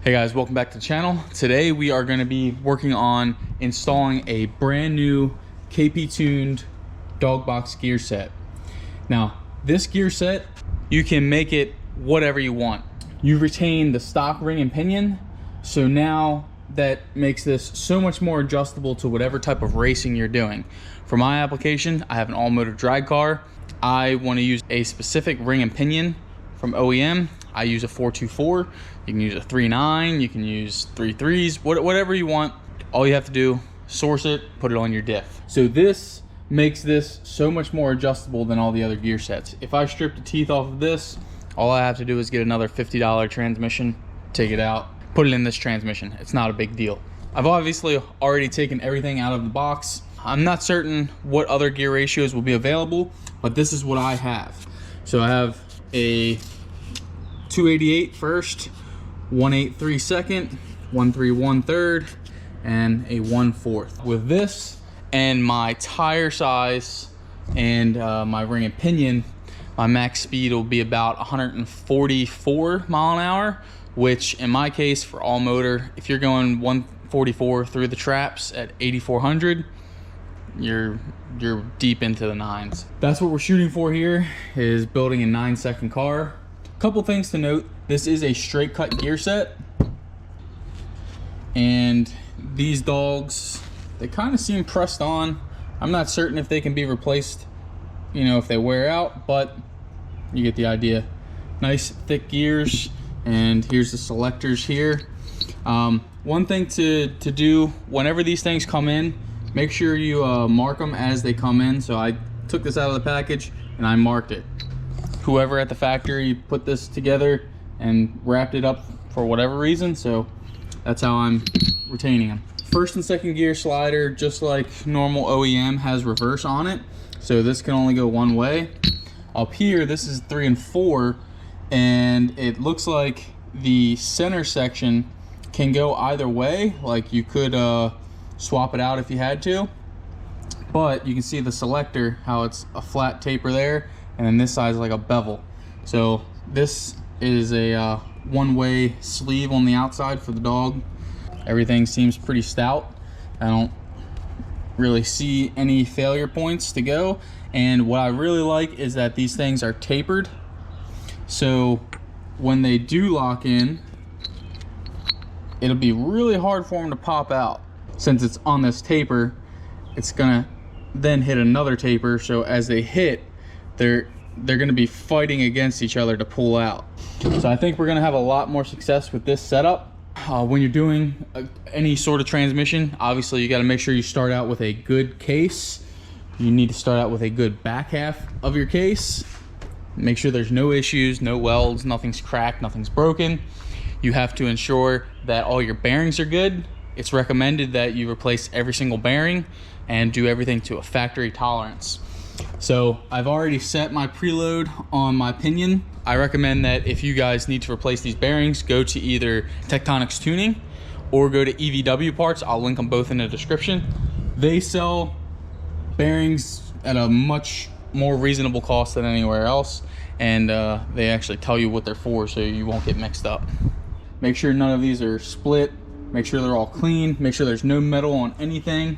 Hey guys, welcome back to the channel. Today we are going to be working on installing a brand new Kptuned DOGBOX gear set. Now, this gear set, you can make it whatever you want. You retain the stock ring and pinion, so now that makes this so much more adjustable to whatever type of racing you're doing. For my application, I have an all-motor drag car. I want to use a specific ring and pinion from OEM. I use a 424. You can use a 3.9, you can use 3.3s, whatever you want. All you have to do, source it, put it on your diff. So this makes this so much more adjustable than all the other gear sets. If I strip the teeth off of this, all I have to do is get another $50 transmission, take it out, put it in this transmission. It's not a big deal. I've obviously already taken everything out of the box. I'm not certain what other gear ratios will be available, but this is what I have. So I have a 288 first, 183 second, 131 third, and a 1/4. With this and my tire size and my ring and pinion, my max speed will be about 144 mile an hour, which in my case for all motor, if you're going 144 through the traps at 8,400, you're deep into the nines. That's what we're shooting for here, is building a 9-second car. Couple things to note: this is a straight cut gear set, and these dogs, they kind of seem pressed on. I'm not certain if they can be replaced, you know, if they wear out, but you get the idea. Nice thick gears, and here's the selectors here. One thing to do whenever these things come in, make sure you mark them as they come in. So I took this out of the package and I marked it. Whoever at the factory put this together and wrapped it up for whatever reason, so that's how I'm retaining them. First and second gear slider, just like normal OEM, has reverse on it, so this can only go one way. Up here, this is 3 and 4, and it looks like the center section can go either way. Like you could swap it out if you had to, but you can see the selector, how it's a flat taper there, and then this side is like a bevel. So this is a one-way sleeve on the outside for the dog. Everything seems pretty stout. I don't really see any failure points to go. And what I really like is that these things are tapered. So when they do lock in, it'll be really hard for them to pop out. Since it's on this taper, it's gonna then hit another taper. So as they hit, they're gonna be fighting against each other to pull out. So I think we're gonna have a lot more success with this setup. When you're doing any sort of transmission, obviously you gotta make sure you start out with a good case. You need to start out with a good back half of your case. Make sure there's no issues, no welds, nothing's cracked, nothing's broken. You have to ensure that all your bearings are good. It's recommended that you replace every single bearing and do everything to a factory tolerance. So I've already set my preload on my pinion. I recommend that if you guys need to replace these bearings, go to either TECHTONICS Tuning or go to EVWPARTS. I'll link them both in the description. They sell bearings at a much more reasonable cost than anywhere else, and they actually tell you what they're for, so you won't get mixed up. Make sure none of these are split. Make sure they're all clean. Make sure there's no metal on anything.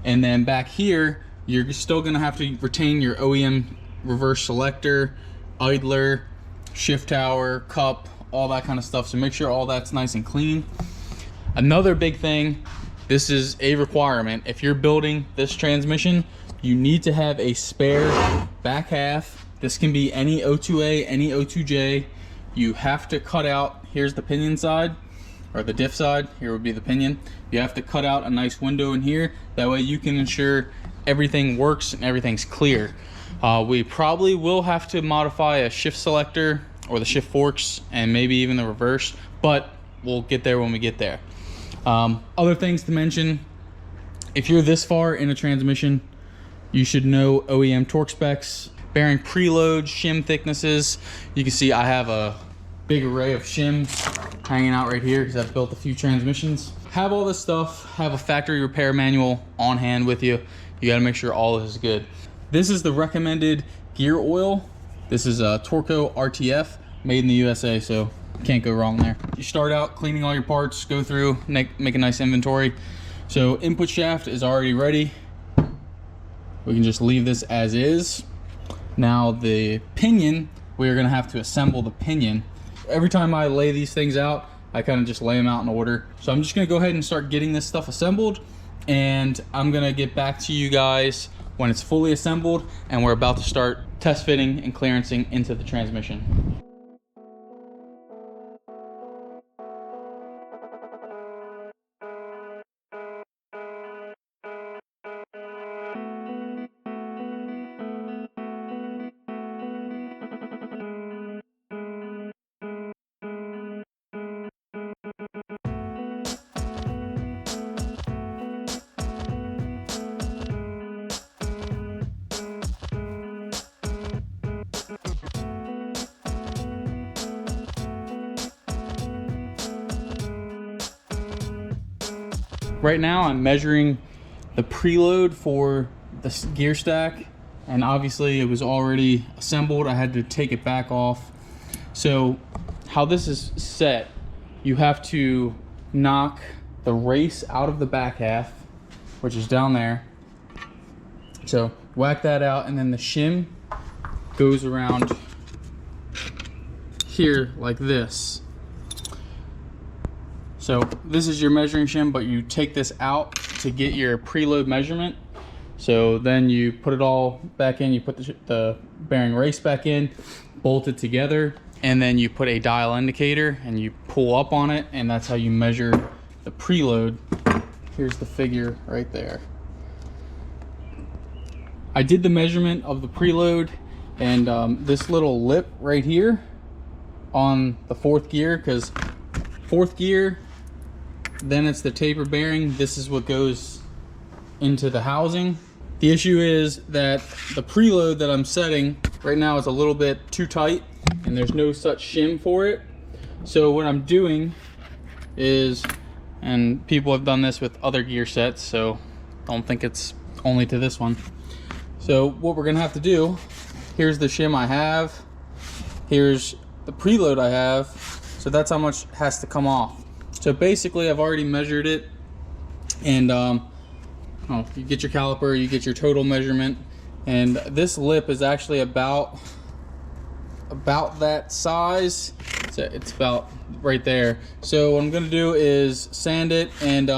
And then back here, you're still gonna have to retain your OEM reverse selector, idler, shift tower, cup, all that kind of stuff. So make sure all that's nice and clean. Another big thing, this is a requirement. If you're building this transmission, you need to have a spare back half. This can be any O2A, any O2J. You have to cut out, here's the pinion side, or the diff side, here would be the pinion. You have to cut out a nice window in here. That way you can ensure everything works and everything's clear. We probably will have to modify a shift selector or the shift forks and maybe even the reverse, but we'll get there when we get there. Other things to mention: if you're this far in a transmission, you should know OEM torque specs, bearing preload, shim thicknesses. You can see I have a big array of shims hanging out right here because I've built a few transmissions. Have all this stuff, have a factory repair manual on hand with you. You got to make sure all this is good. This is the recommended gear oil. This is a Torco RTF, made in the USA, so Can't go wrong there. You start out cleaning all your parts, go through, make a nice inventory. So input shaft is already ready. We can just leave this as is. Now the pinion, we're gonna have to assemble the pinion. Every time I lay these things out, I kind of just lay them out in order. So I'm just gonna go ahead and start getting this stuff assembled, and I'm gonna get back to you guys when it's fully assembled and we're about to start test fitting and clearancing into the transmission. Right now I'm measuring the preload for the gear stack, and obviously it was already assembled. I had to take it back off. So how this is set, you have to knock the race out of the back half, which is down there. So whack that out, and then the shim goes around here like this. So this is your measuring shim, but you take this out to get your preload measurement. So then you put it all back in, you put the bearing race back in, bolt it together, and then you put a dial indicator and you pull up on it, and that's how you measure the preload. Here's the figure right there. I did the measurement of the preload, and this little lip right here on the 4th gear, because 4th gear, then it's the taper bearing. This is what goes into the housing. The issue is that the preload that I'm setting right now is a little bit too tight, and there's no such shim for it. So what I'm doing is, and people have done this with other gear sets, so don't think it's only to this one. So what we're gonna have to do, here's the shim I have, here's the preload I have, so that's how much has to come off. So basically I've already measured it, and you get your caliper, you get your total measurement, and this lip is actually about that size. So it's about right there. So what I'm gonna do is sand it, and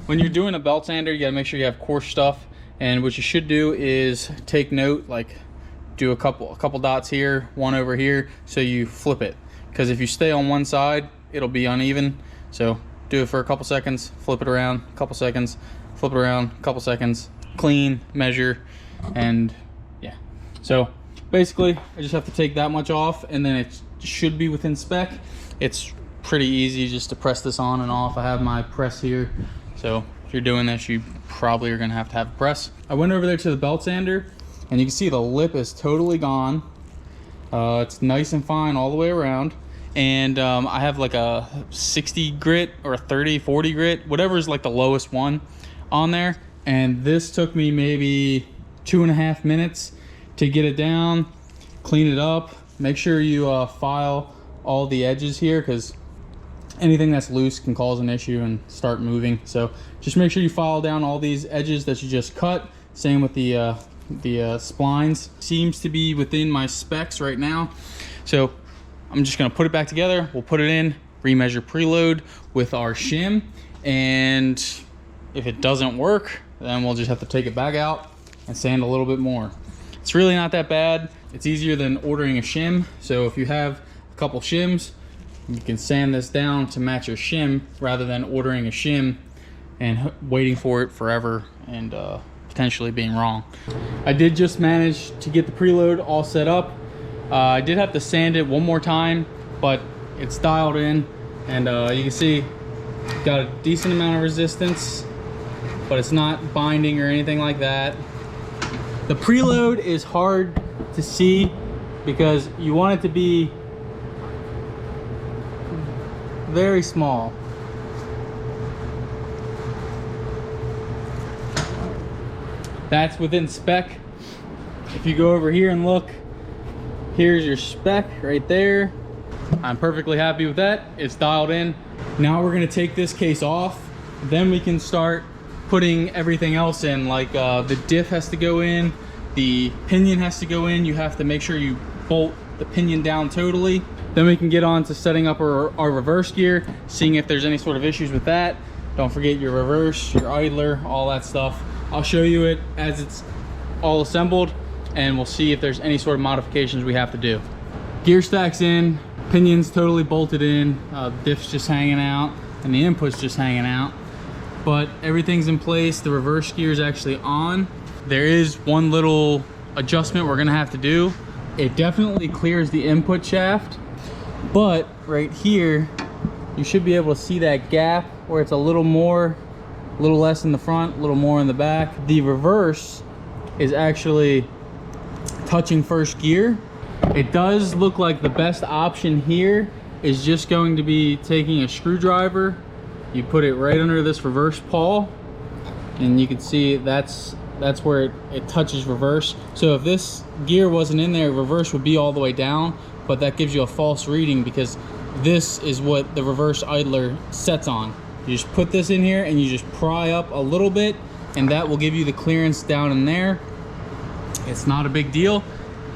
when you're doing a belt sander, you gotta make sure you have coarse stuff, and what you should do is take note, like do a couple dots here, one over here, so you flip it, because if you stay on one side it'll be uneven. So do it for a couple seconds, flip it around, a couple seconds, flip it around, a couple seconds, clean, measure, and yeah. So basically I just have to take that much off, and then it should be within spec. It's pretty easy just to press this on and off. I have my press here, so if you're doing this, you probably are gonna have to have a press. I went over there to the belt sander, and you can see the lip is totally gone. It's nice and fine all the way around. And I have like a 60 grit or a 30, 40 grit, whatever is like the lowest one on there. And this took me maybe 2.5 minutes to get it down, clean it up. Make sure you file all the edges here, because anything that's loose can cause an issue and start moving. So just make sure you file down all these edges that you just cut. Same with the splines. Seems to be within my specs right now. So I'm just gonna put it back together. We'll put it in, remeasure preload with our shim, and if it doesn't work, then we'll just have to take it back out and sand a little bit more. It's really not that bad. It's easier than ordering a shim. So if you have a couple shims, you can sand this down to match your shim rather than ordering a shim and waiting for it forever and potentially being wrong. I did just manage to get the preload all set up. I did have to sand it one more time, but it's dialed in, and you can see got a decent amount of resistance, but it's not binding or anything like that. The preload is hard to see because you want it to be very small. That's within spec. If you go over here and look, here's your spec right there. I'm perfectly happy with that. It's dialed in. Now we're gonna take this case off. Then we can start putting everything else in, like the diff has to go in, the pinion has to go in. You have to make sure you bolt the pinion down totally. Then we can get on to setting up our reverse gear, seeing if there's any sort of issues with that. Don't forget your reverse, your idler, all that stuff. I'll show you it as it's all assembled, and we'll see if there's any sort of modifications we have to do. Gear stack's in, pinion's totally bolted in, diff's just hanging out, and the input's just hanging out. But everything's in place. The reverse gear is actually on. There is one little adjustment we're gonna have to do. It definitely clears the input shaft, but right here, you should be able to see that gap where it's a little less in the front, a little more in the back. The reverse is actually touching first gear. It does look like the best option here is just going to be taking a screwdriver. You put it right under this reverse pawl, and you can see that's where it touches reverse. So if this gear wasn't in there, reverse would be all the way down, but that gives you a false reading because this is what the reverse idler sets on. You just put this in here and you just pry up a little bit, and that will give you the clearance down in there. It's not a big deal.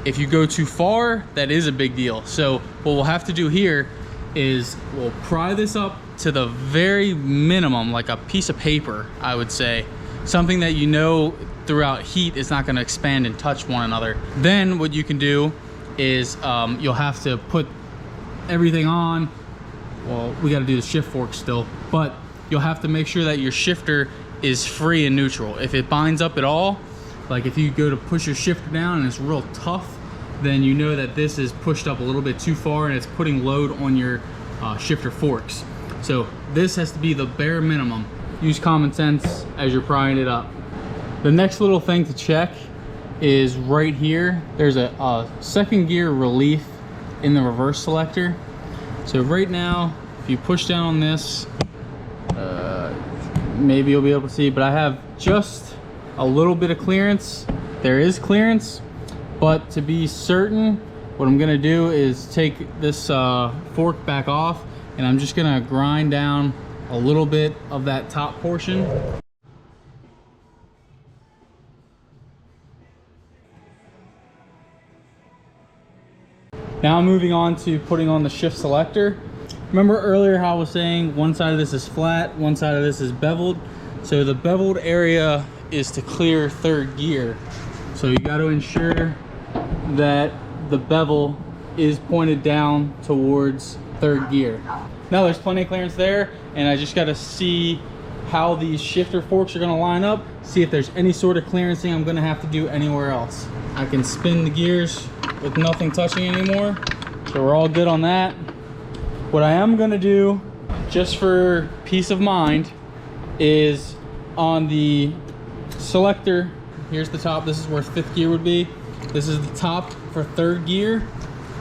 If you go too far, that is a big deal. So what we'll have to do here is we'll pry this up to the very minimum, like a piece of paper, I would say. Something that you know throughout heat is not gonna expand and touch one another. Then what you can do is you'll have to put everything on. Well, we gotta do the shift fork still, but you'll have to make sure that your shifter is free and neutral. If it binds up at all, like if you go to push your shifter down and it's real tough, then you know that this is pushed up a little bit too far and it's putting load on your shifter forks. So this has to be the bare minimum. Use common sense as you're prying it up. The next little thing to check is right here. There's a second gear relief in the reverse selector. So right now, if you push down on this, maybe you'll be able to see, but I have just a little bit of clearance. There is clearance, but to be certain, what I'm gonna do is take this fork back off, and I'm just gonna grind down a little bit of that top portion. Now moving on to putting on the shift selector. Remember earlier how I was saying one side of this is flat, one side of this is beveled. So the beveled area is to clear third gear. So you got to ensure that the bevel is pointed down towards third gear. Now there's plenty of clearance there, and I just got to see how these shifter forks are going to line up, see if there's any sort of clearancing I'm going to have to do anywhere else. I can spin the gears with nothing touching anymore, so we're all good on that. What I am going to do, just for peace of mind, is on the selector, here's the top, this is where fifth gear would be, this is the top for third gear,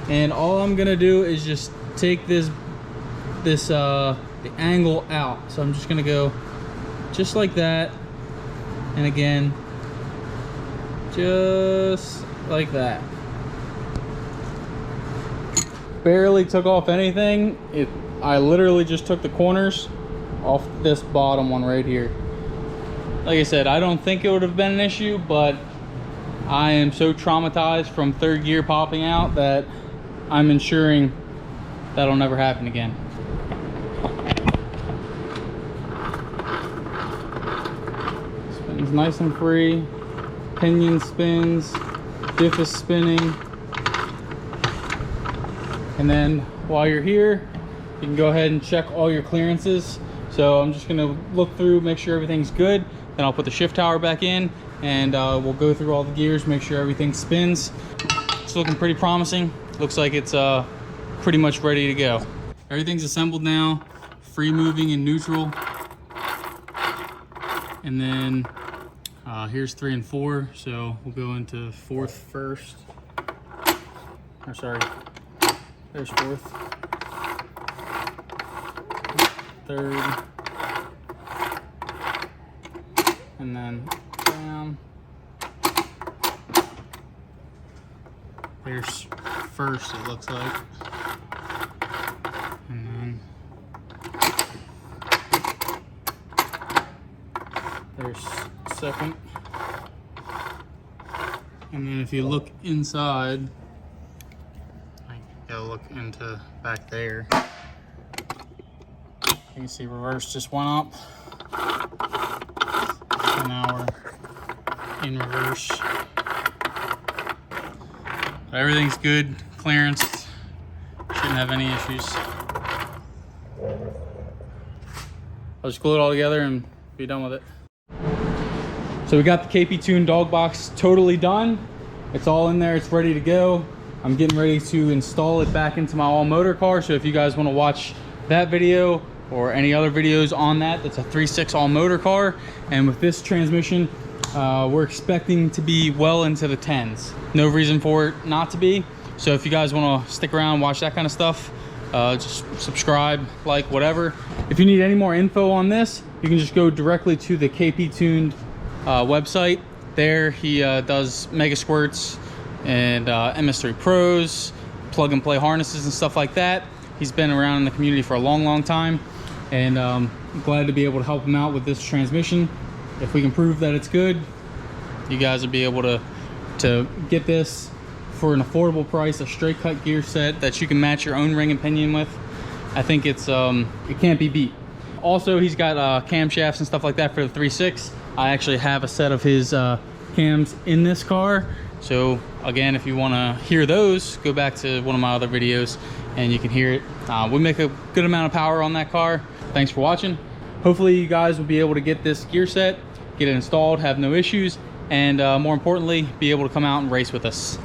and all I'm gonna do is just take the angle out. So I'm just gonna go just like that, and again just like that. Barely took off anything. I literally just took the corners off this bottom one right here. Like I said, I don't think it would have been an issue, but I am so traumatized from third gear popping out that I'm ensuring that'll never happen again. Spins nice and free, pinion spins, diff is spinning. And then while you're here, you can go ahead and check all your clearances. So I'm just gonna look through, make sure everything's good. Then I'll put the shift tower back in, and we'll go through all the gears, make sure everything spins. It's looking pretty promising. Looks like it's pretty much ready to go. Everything's assembled now, free moving and neutral. And then here's 3 and 4, so we'll go into fourth first. Or sorry, there's fourth. Third. And then down. There's first, it looks like. here a second. And then if you look inside, I gotta look into back there. You can see reverse just went up. So now we're in reverse. But everything's good, clearance, shouldn't have any issues. I'll just glue it all together and be done with it. So we got the Kptuned DOGBOX totally done. It's all in there, it's ready to go. I'm getting ready to install it back into my all motor car. So if you guys want to watch that video or any other videos on that, that's a 3.6 all motor car. And with this transmission, we're expecting to be well into the 10s. No reason for it not to be. So if you guys want to stick around, watch that kind of stuff, just subscribe, like, whatever. If you need any more info on this, you can just go directly to the Kptuned website. There he does mega squirts and MS3 Pros, plug and play harnesses and stuff like that. He's been around in the community for a long time, and I'm glad to be able to help him out with this transmission. If we can prove that it's good, you guys will be able to get this for an affordable price, a straight cut gear set that you can match your own ring and pinion with. I think it's it can't be beat. Also, he's got camshafts and stuff like that for the 3.6. I actually have a set of his cams in this car. So again, if you want to hear those, go back to one of my other videos and you can hear it. We make a good amount of power on that car. Thanks for watching. Hopefully you guys will be able to get this gear set, get it installed, have no issues, and more importantly, be able to come out and race with us.